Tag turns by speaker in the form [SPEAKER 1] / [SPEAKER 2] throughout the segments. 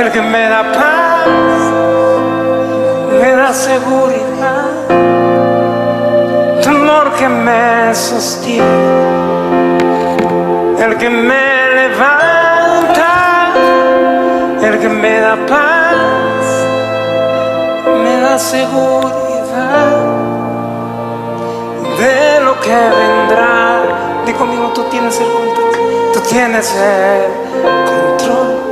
[SPEAKER 1] el que me da paz, me da seguridad, tu amor que me sostiene, el que me levanta, el que me da paz, me da seguridad de lo que vendrá. Di conmigo, tú tienes el control, tú tienes el control,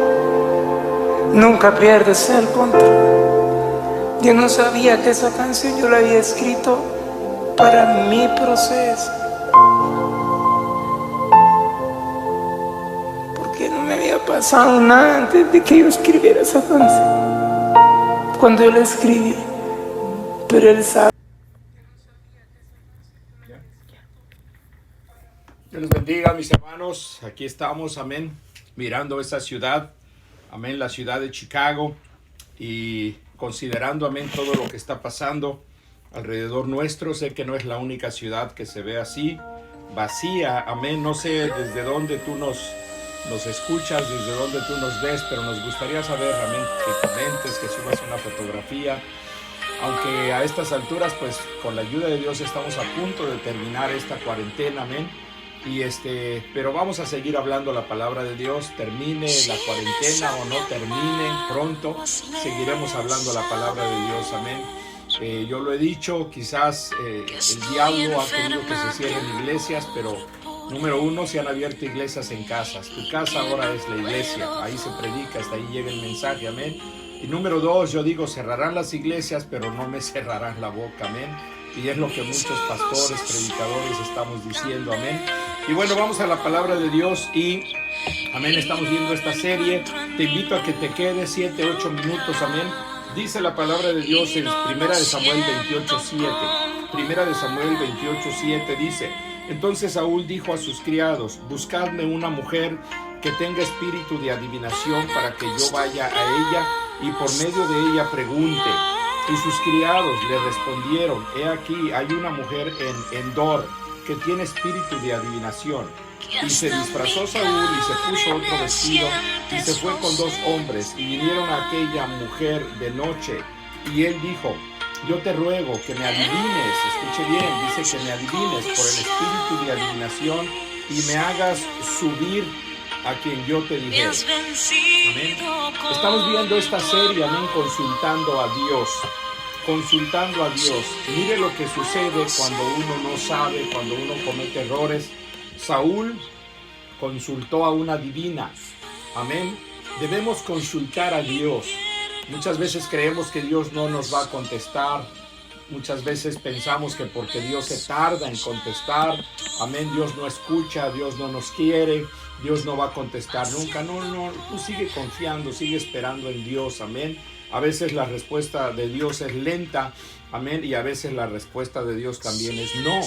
[SPEAKER 1] nunca pierdes el control. Yo no sabía que esa canción yo la había escrito para mi proceso, porque no me había pasado nada antes de que yo escribiera esa canción. Cuando yo la escribí, pero Él sabe.
[SPEAKER 2] Dios les bendiga, mis hermanos. Aquí estamos, amén, mirando esta ciudad, amén, la ciudad de Chicago, y considerando, amén, todo lo que está pasando alrededor nuestro. Sé que no es la única ciudad que se ve así, vacía, amén. No sé desde dónde tú nos escuchas, desde dónde tú nos ves, pero nos gustaría saber, amén, que comentes, que subas una fotografía. Aunque a estas alturas, pues con la ayuda de Dios estamos a punto de terminar esta cuarentena, amén. Pero vamos a seguir hablando la palabra de Dios, termine la cuarentena o no termine pronto, seguiremos hablando la palabra de Dios, amén. Yo lo he dicho, quizás el diablo ha querido que se cierren iglesias, pero número uno, se han abierto iglesias en casas. Tu casa ahora es la iglesia, ahí se predica, hasta ahí llega el mensaje, amén. Y número dos, yo digo, cerrarán las iglesias, pero no me cerrarán la boca, amén. Y es lo que muchos pastores, predicadores estamos diciendo, amén. Y bueno, vamos a la palabra de Dios y, amén, estamos viendo esta serie. Te invito a que te quedes 7, 8 minutos, amén. Dice la palabra de Dios en 1 Samuel 28:7. 1 Samuel 28:7 dice: entonces Saúl dijo a sus criados, buscadme una mujer que tenga espíritu de adivinación para que yo vaya a ella y por medio de ella pregunte. Y sus criados le respondieron, he aquí, hay una mujer en Endor que tiene espíritu de adivinación. Y se disfrazó Saúl y se puso otro vestido y se fue con 2 hombres y vinieron a aquella mujer de noche. Y él dijo, yo te ruego que me adivines, escuche bien, dice que me adivines por el espíritu de adivinación y me hagas subir a quien yo te dijere. Amén. Estamos viendo esta serie, amén, consultando a Dios. Consultando a Dios. Mire lo que sucede cuando uno no sabe, cuando uno comete errores. Saúl consultó a una divina. Amén. Debemos consultar a Dios. Muchas veces creemos que Dios no nos va a contestar. Muchas veces pensamos que porque Dios se tarda en contestar, amén, Dios no escucha, Dios no nos quiere, Dios no va a contestar nunca. No, tú sigue confiando, sigue esperando en Dios, amén. A veces la respuesta de Dios es lenta, amén, y a veces la respuesta de Dios también es no.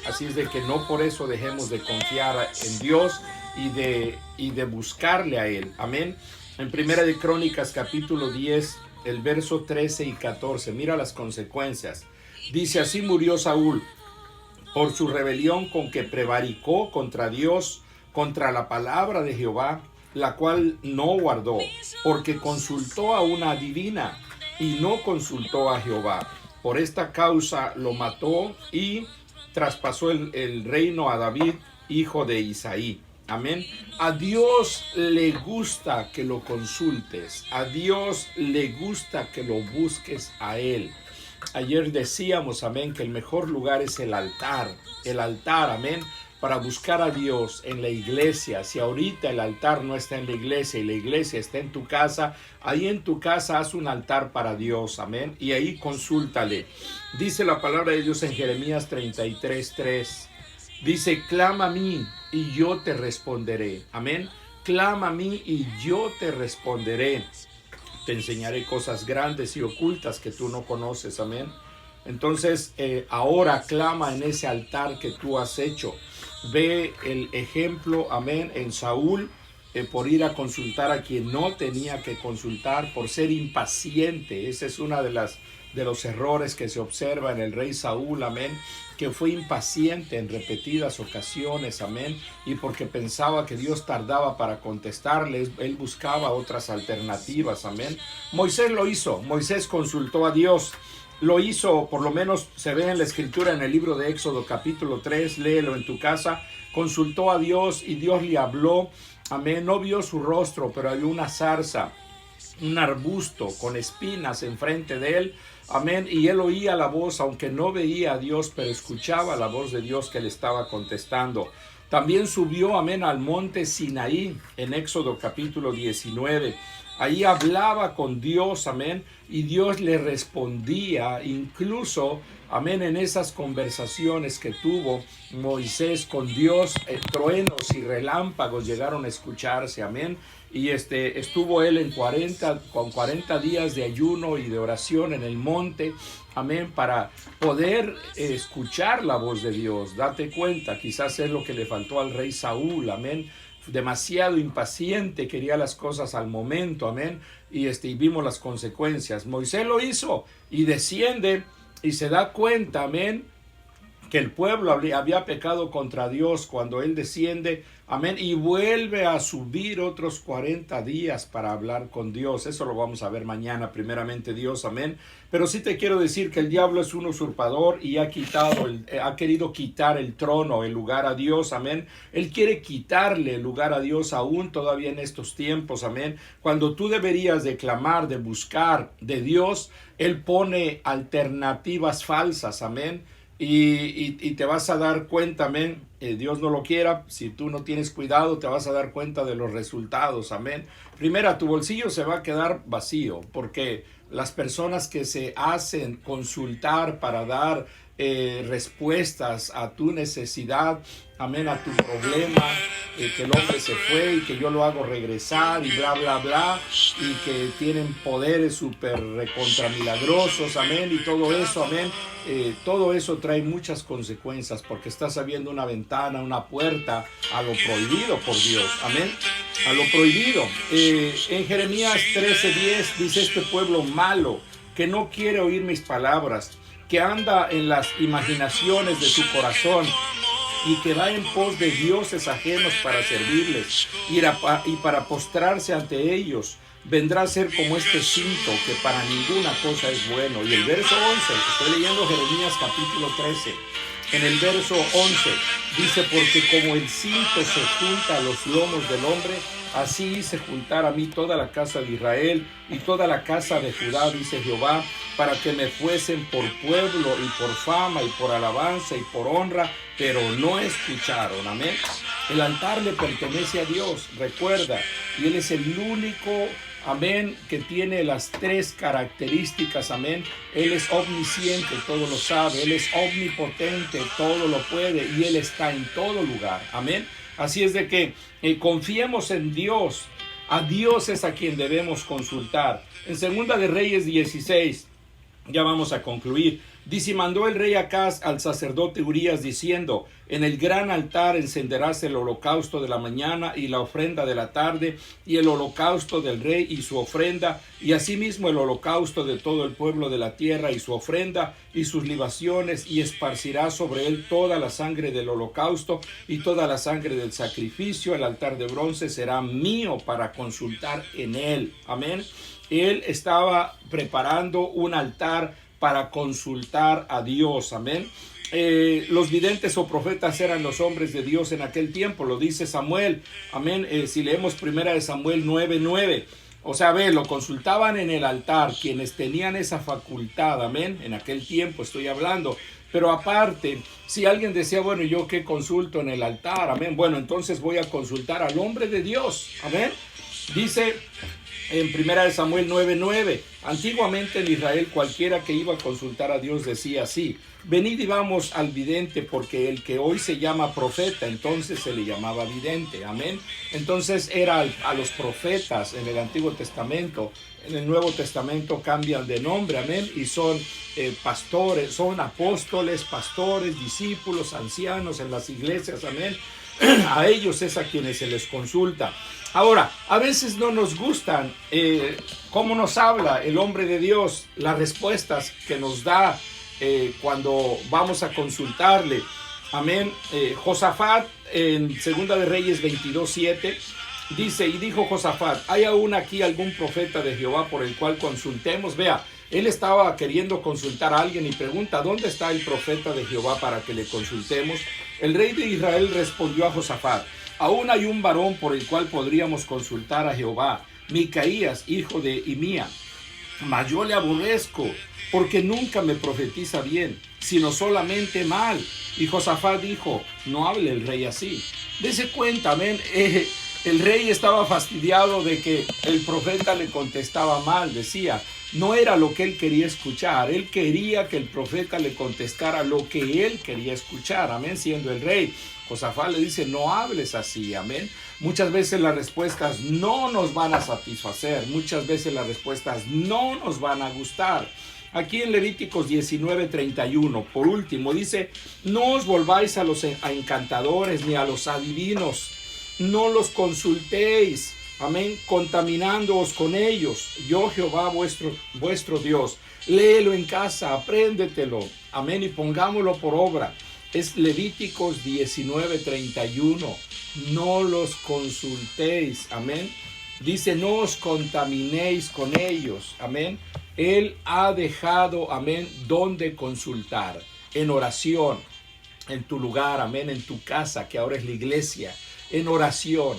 [SPEAKER 2] Así es de que no por eso dejemos de confiar en Dios y de buscarle a Él, amén. En Primera de Crónicas, capítulo 10, el verso 13 y 14, mira las consecuencias. Dice, así murió Saúl por su rebelión con que prevaricó contra Dios, contra la palabra de Jehová, la cual no guardó, porque consultó a una adivina y no consultó a Jehová. Por esta causa lo mató y traspasó el reino a David, hijo de Isaí. Amén. A Dios le gusta que lo consultes. A Dios le gusta que lo busques a Él. Ayer decíamos, amén, que el mejor lugar es el altar. El altar, amén, para buscar a Dios en la iglesia. Si ahorita el altar no está en la iglesia y la iglesia está en tu casa, ahí en tu casa haz un altar para Dios, amén, y ahí consúltale. Dice la palabra de Dios en Jeremías 33:3. Dice, clama a mí y yo te responderé. Amén. Clama a mí y yo te responderé. Te enseñaré cosas grandes y ocultas que tú no conoces. Amén. Entonces, ahora clama en ese altar que tú has hecho. Ve el ejemplo, amén, en Saúl, por ir a consultar a quien no tenía que consultar, por ser impaciente. Esa es una de los errores que se observa en el rey Saúl, amén. que fue impaciente en repetidas ocasiones, amén, y porque pensaba que Dios tardaba para contestarle, él buscaba otras alternativas, amén. Moisés lo hizo, Moisés consultó a Dios, lo hizo, por lo menos se ve en la escritura en el libro de Éxodo capítulo 3, léelo en tu casa, consultó a Dios y Dios le habló, amén, no vio su rostro, pero había una zarza, un arbusto con espinas enfrente de él, amén, y él oía la voz, aunque no veía a Dios, pero escuchaba la voz de Dios que le estaba contestando. También subió, amén, al monte Sinaí, en Éxodo capítulo 19, ahí hablaba con Dios, amén, y Dios le respondía, incluso, amén, en esas conversaciones que tuvo Moisés con Dios, truenos y relámpagos llegaron a escucharse, amén, y estuvo él con 40 días de ayuno y de oración en el monte, amén, para poder escuchar la voz de Dios. Date cuenta, quizás es lo que le faltó al rey Saúl, amén, demasiado impaciente, quería las cosas al momento, amén, y vimos las consecuencias. Moisés lo hizo y desciende y se da cuenta, amén, que el pueblo había pecado contra Dios cuando él desciende, amén, y vuelve a subir otros 40 días para hablar con Dios. Eso lo vamos a ver mañana, primeramente Dios, amén. Pero sí te quiero decir que el diablo es un usurpador y ha querido quitar el trono, el lugar a Dios, amén. Él quiere quitarle el lugar a Dios aún todavía en estos tiempos, amén. Cuando tú deberías de clamar, de buscar de Dios, él pone alternativas falsas, amén. Y te vas a dar cuenta, amén, Dios no lo quiera, si tú no tienes cuidado te vas a dar cuenta de los resultados, amén. Primero, tu bolsillo se va a quedar vacío, porque las personas que se hacen consultar para dar respuestas a tu necesidad, amén, a tu problema, que el hombre se fue y que yo lo hago regresar y bla, bla, bla, y que tienen poderes súper recontra milagrosos, amén, y todo eso, amén, todo eso trae muchas consecuencias, porque estás abriendo una ventana, una puerta a lo prohibido por Dios, amén, a lo prohibido. En Jeremías 13:10 dice: este pueblo malo, que no quiere oír mis palabras, que anda en las imaginaciones de su corazón y que va en pos de dioses ajenos para servirles y para postrarse ante ellos, vendrá a ser como este cinto que para ninguna cosa es bueno. Y el verso 11, estoy leyendo Jeremías capítulo 13, en el verso 11 dice: porque como el cinto se junta a los lomos del hombre, así hice juntar a mí toda la casa de Israel y toda la casa de Judá, dice Jehová, para que me fuesen por pueblo y por fama y por alabanza y por honra, pero no escucharon, amén. El altar le pertenece a Dios, recuerda, y Él es el único, amén, que tiene las tres características, amén. Él es omnisciente, todo lo sabe, Él es omnipotente, todo lo puede, y Él está en todo lugar, amén. Así es de que confiemos en Dios. A Dios es a quien debemos consultar. En Segunda de Reyes 16, ya vamos a concluir, dice: mandó el rey Acaz al sacerdote Urías diciendo: en el gran altar encenderás el holocausto de la mañana y la ofrenda de la tarde, y el holocausto del rey y su ofrenda, y asimismo el holocausto de todo el pueblo de la tierra y su ofrenda y sus libaciones, y esparcirás sobre él toda la sangre del holocausto y toda la sangre del sacrificio. El altar de bronce será mío para consultar en él. Amén. Él estaba preparando un altar para consultar a Dios, amén. Los videntes o profetas eran los hombres de Dios en aquel tiempo, lo dice Samuel, amén. Si leemos primera de Samuel 9:9, o sea, lo consultaban en el altar quienes tenían esa facultad, amén, en aquel tiempo estoy hablando. Pero aparte, si alguien decía: bueno, ¿yo qué consulto en el altar? Amén. Bueno, entonces voy a consultar al hombre de Dios, amén. Dice en primera de Samuel 9:9, antiguamente en Israel cualquiera que iba a consultar a Dios decía así: venid y vamos al vidente, porque el que hoy se llama profeta, entonces se le llamaba vidente, amén. Entonces era a los profetas en el Antiguo Testamento. En el Nuevo Testamento cambian de nombre, amén, y son pastores, son apóstoles, pastores, discípulos, ancianos en las iglesias, amén. A ellos es a quienes se les consulta. Ahora, a veces no nos gustan cómo nos habla el hombre de Dios, las respuestas que nos da, cuando vamos a consultarle. Amén. Josafat en Segunda de Reyes 22:7 dice, y dijo Josafat, ¿hay aún aquí algún profeta de Jehová por el cual consultemos? Vea, él estaba queriendo consultar a alguien y pregunta, ¿dónde está el profeta de Jehová para que le consultemos? El rey de Israel respondió a Josafat, aún hay un varón por el cual podríamos consultar a Jehová, Micaías, hijo de Imía. Mas yo le aborrezco, porque nunca me profetiza bien, sino solamente mal. Y Josafat dijo, no hable el rey así. Dese cuenta, amén. El rey estaba fastidiado de que el profeta le contestaba mal, decía, no era lo que él quería escuchar, él quería que el profeta le contestara lo que él quería escuchar, amén, siendo el rey. Josafat le dice, no hables así, amén. Muchas veces las respuestas no nos van a satisfacer, muchas veces las respuestas no nos van a gustar. Aquí en Levíticos 19:31, por último, dice, no os volváis a los encantadores ni a los adivinos, no los consultéis, amén, contaminándoos con ellos. Yo, Jehová, vuestro Dios, léelo en casa, apréndetelo, amén, y pongámoslo por obra. Es Levíticos 19:31, no los consultéis, amén. Dice, no os contaminéis con ellos, amén. Él ha dejado, amén, donde consultar, en oración, en tu lugar, amén, en tu casa, que ahora es la iglesia, en oración,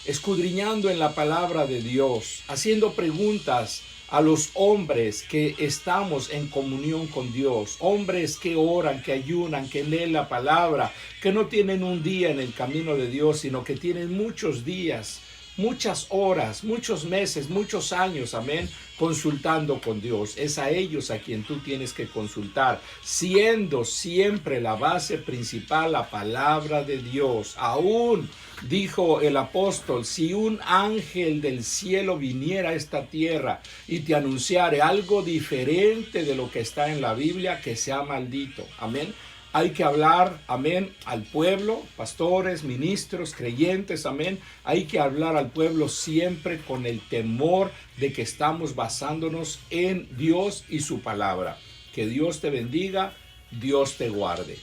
[SPEAKER 2] escudriñando en la palabra de Dios, haciendo preguntas a los hombres que estamos en comunión con Dios, hombres que oran, que ayunan, que leen la palabra, que no tienen un día en el camino de Dios, sino que tienen muchos días, muchas horas, muchos meses, muchos años, amén, consultando con Dios. Es a ellos a quien tú tienes que consultar, siendo siempre la base principal la palabra de Dios. Aún dijo el apóstol, si un ángel del cielo viniera a esta tierra y te anunciare algo diferente de lo que está en la Biblia, que sea maldito. Amén. Hay que hablar, amén, al pueblo, pastores, ministros, creyentes, amén. Hay que hablar al pueblo siempre con el temor de que estamos basándonos en Dios y su palabra. Que Dios te bendiga, Dios te guarde.